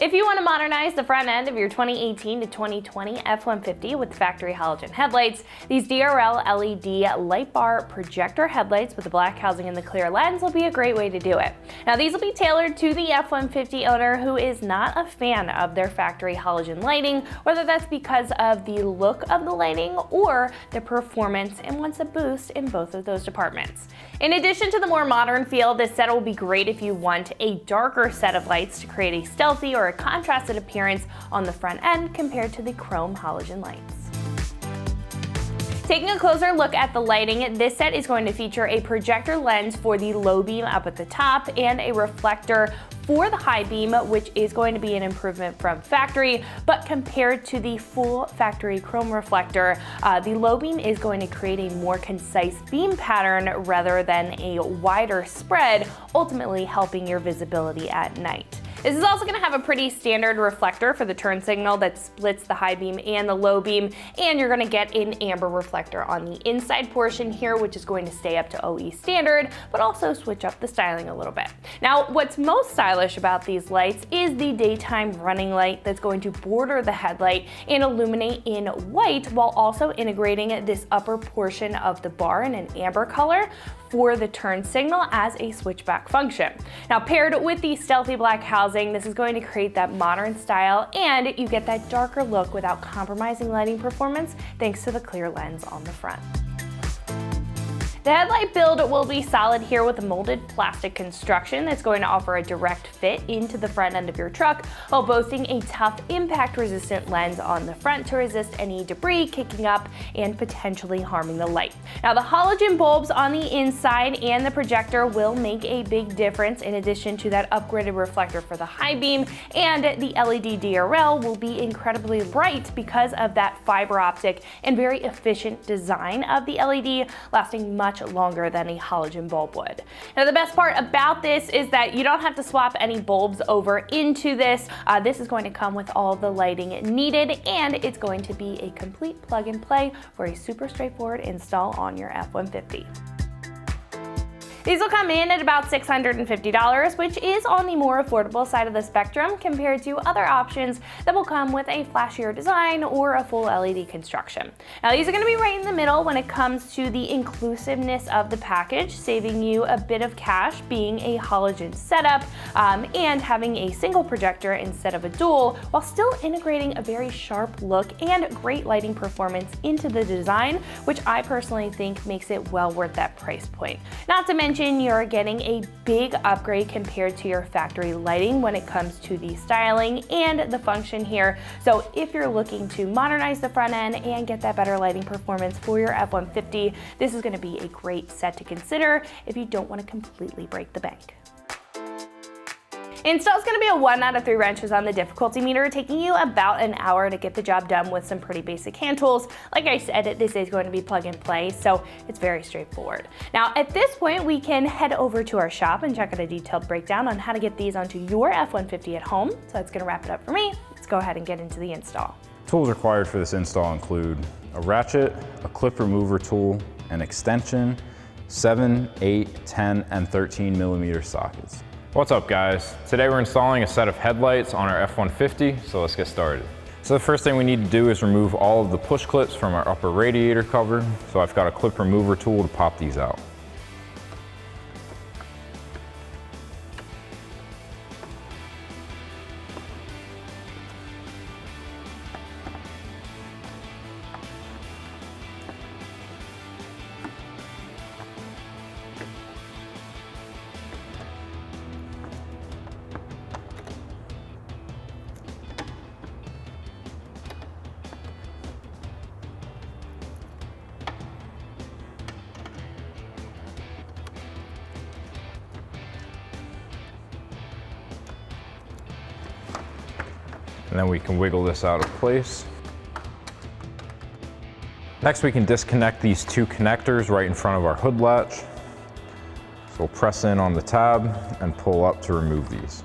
If you want to modernize the front end of your 2018 to 2020 F-150 with factory halogen headlights, these DRL LED light bar projector headlights with the black housing and the clear lens will be a great way to do it. Now these will be tailored to the F-150 owner who is not a fan of their factory halogen lighting, whether that's because of the look of the lighting or the performance, and wants a boost in both of those departments. In addition to the more modern feel, this set will be great if you want a darker set of lights to create a stealthy or a contrasted appearance on the front end compared to the chrome halogen lights. Taking a closer look at the lighting, this set is going to feature a projector lens for the low beam up at the top and a reflector for the high beam, which is going to be an improvement from factory, but compared to the full factory chrome reflector, the low beam is going to create a more concise beam pattern rather than a wider spread, ultimately helping your visibility at night. This is also going to have a pretty standard reflector for the turn signal that splits the high beam and the low beam, and you're going to get an amber reflector on the inside portion here, which is going to stay up to OE standard, but also switch up the styling a little bit. Now, what's most stylish about these lights is the daytime running light that's going to border the headlight and illuminate in white while also integrating this upper portion of the bar in an amber color for the turn signal as a switchback function. Now paired with the stealthy black housing, this is going to create that modern style and you get that darker look without compromising lighting performance thanks to the clear lens on the front. The headlight build will be solid here with a molded plastic construction that's going to offer a direct fit into the front end of your truck while boasting a tough impact resistant lens on the front to resist any debris kicking up and potentially harming the light. Now the halogen bulbs on the inside and the projector will make a big difference in addition to that upgraded reflector for the high beam, and the LED DRL will be incredibly bright because of that fiber optic and very efficient design of the LED, lasting much longer than a halogen bulb would. Now the best part about this is that you don't have to swap any bulbs over into this. This is going to come with all the lighting needed, and it's going to be a complete plug and play for a super straightforward install on your F-150. These will come in at about $650, which is on the more affordable side of the spectrum compared to other options that will come with a flashier design or a full LED construction. Now these are going to be right in the middle when it comes to the inclusiveness of the package, saving you a bit of cash being a halogen setup and having a single projector instead of a dual, while still integrating a very sharp look and great lighting performance into the design, which I personally think makes it well worth that price point. Not to mention you're getting a big upgrade compared to your factory lighting when it comes to the styling and the function here. So if you're looking to modernize the front end and get that better lighting performance for your F-150, this is going to be a great set to consider if you don't want to completely break the bank. Install is going to be a 1 out of 3 wrenches on the difficulty meter, taking you about an hour to get the job done with some pretty basic hand tools. Like I said, this is going to be plug and play, so it's very straightforward. Now at this point, we can head over to our shop and check out a detailed breakdown on how to get these onto your F-150 at home. So that's going to wrap it up for me. Let's go ahead and get into the install. Tools required for this install include a ratchet, a clip remover tool, an extension, 7, 8, 10, and 13 millimeter sockets. What's up guys? Today we're installing a set of headlights on our F-150, so let's get started. So the first thing we need to do is remove all of the push clips from our upper radiator cover. So I've got a clip remover tool to pop these out. And then we can wiggle this out of place. Next, we can disconnect these 2 connectors right in front of our hood latch. So we'll press in on the tab and pull up to remove these.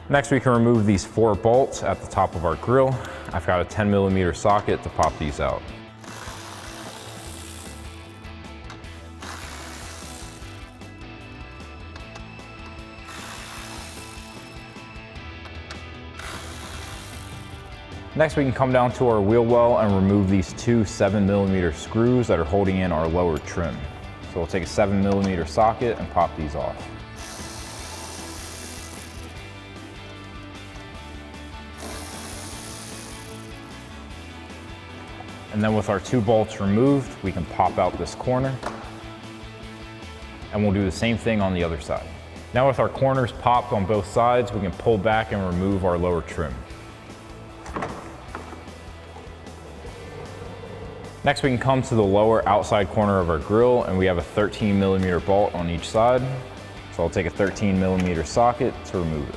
Next, we can remove these 4 bolts at the top of our grill. I've got a 10 millimeter socket to pop these out. Next, we can come down to our wheel well and remove these two 7mm screws that are holding in our lower trim. So we'll take a 7mm socket and pop these off. And then with our two bolts removed, we can pop out this corner. And we'll do the same thing on the other side. Now with our corners popped on both sides, we can pull back and remove our lower trim. Next, we can come to the lower outside corner of our grill, and we have a 13mm bolt on each side. So I'll take a 13mm socket to remove it.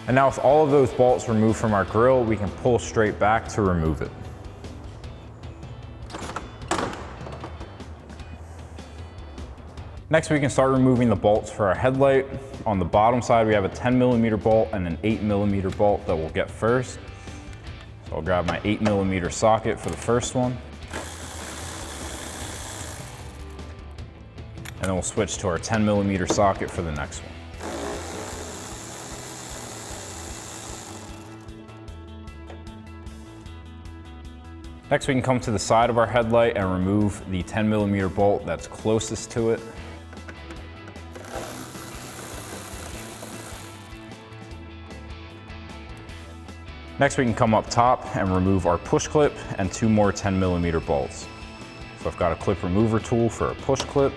And now with all of those bolts removed from our grill, we can pull straight back to remove it. Next, we can start removing the bolts for our headlight. On the bottom side, we have a 10mm bolt and an 8mm bolt that we'll get first. So I'll grab my 8mm socket for the first one. And then we'll switch to our 10mm socket for the next one. Next, we can come to the side of our headlight and remove the 10mm bolt that's closest to it. Next, we can come up top and remove our push clip and two more 10mm bolts. So I've got a clip remover tool for a push clip.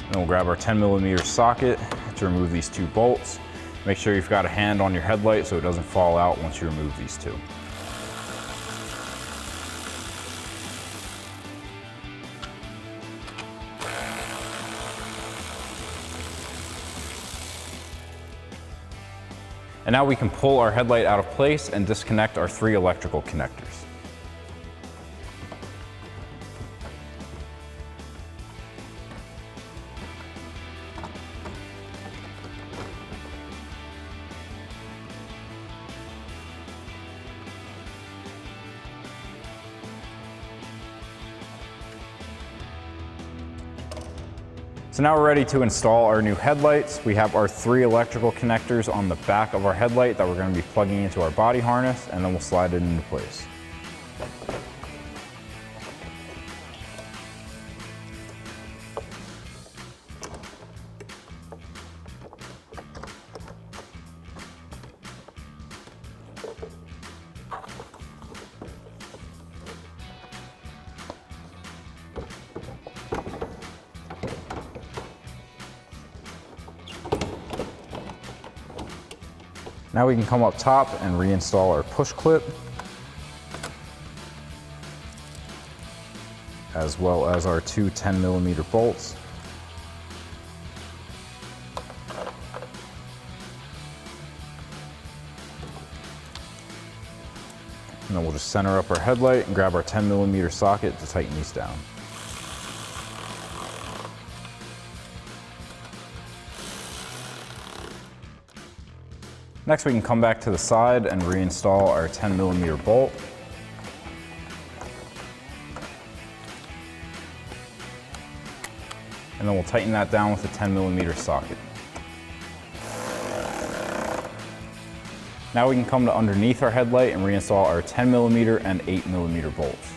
And we'll grab our 10mm socket to remove these two bolts. Make sure you've got a hand on your headlight so it doesn't fall out once you remove these two. And now we can pull our headlight out of place and disconnect our three electrical connectors. So now we're ready to install our new headlights. We have our three electrical connectors on the back of our headlight that we're going to be plugging into our body harness, and then we'll slide it into place. Now we can come up top and reinstall our push clip, as well as our two 10mm bolts. And then we'll just center up our headlight and grab our 10mm socket to tighten these down. Next, we can come back to the side and reinstall our 10mm bolt. And then we'll tighten that down with a 10mm socket. Now we can come to underneath our headlight and reinstall our 10mm and 8mm bolts.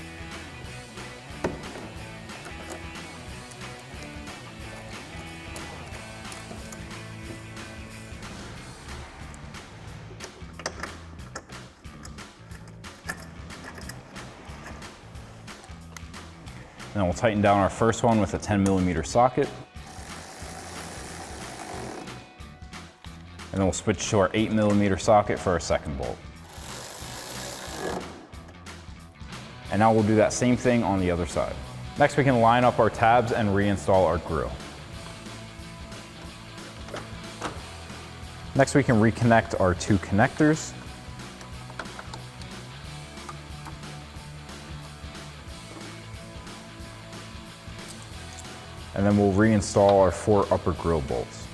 And then we'll tighten down our first one with a 10mm socket. And then we'll switch to our 8mm socket for our second bolt. And now we'll do that same thing on the other side. Next, we can line up our tabs and reinstall our grill. Next, we can reconnect our two connectors. And then we'll reinstall our four upper grill bolts.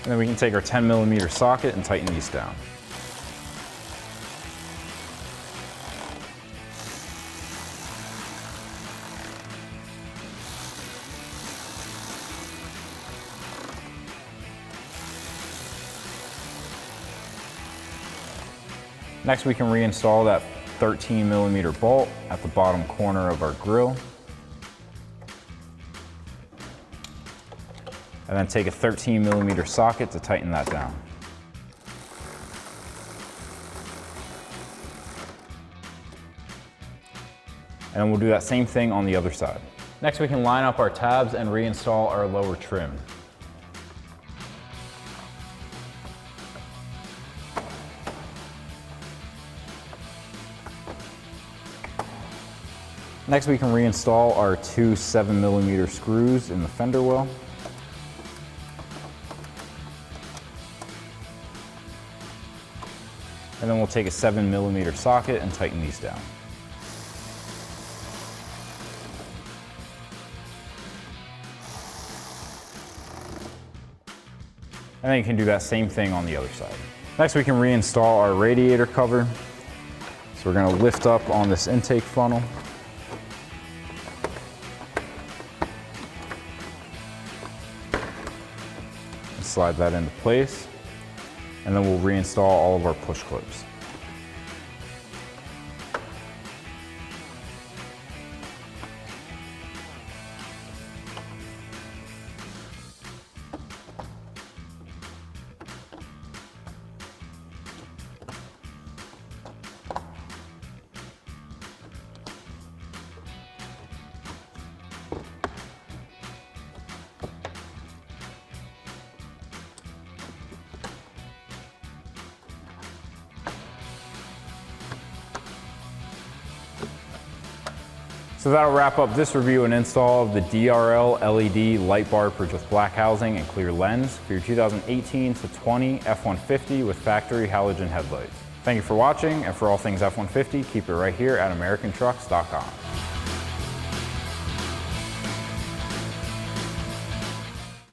And then we can take our 10mm socket and tighten these down. Next, we can reinstall that 13mm bolt at the bottom corner of our grill. And then take a 13mm socket to tighten that down. And then we'll do that same thing on the other side. Next, we can line up our tabs and reinstall our lower trim. Next, we can reinstall our two 7mm screws in the fender well. And then we'll take a 7mm socket and tighten these down. And then you can do that same thing on the other side. Next, we can reinstall our radiator cover. So we're gonna lift up on this intake funnel. Slide that into place, and then we'll reinstall all of our push clips. So that'll wrap up this review and install of the DRL LED light bar with black housing and clear lens for your 2018 to 20 F-150 with factory halogen headlights. Thank you for watching, and for all things F-150, keep it right here at AmericanTrucks.com.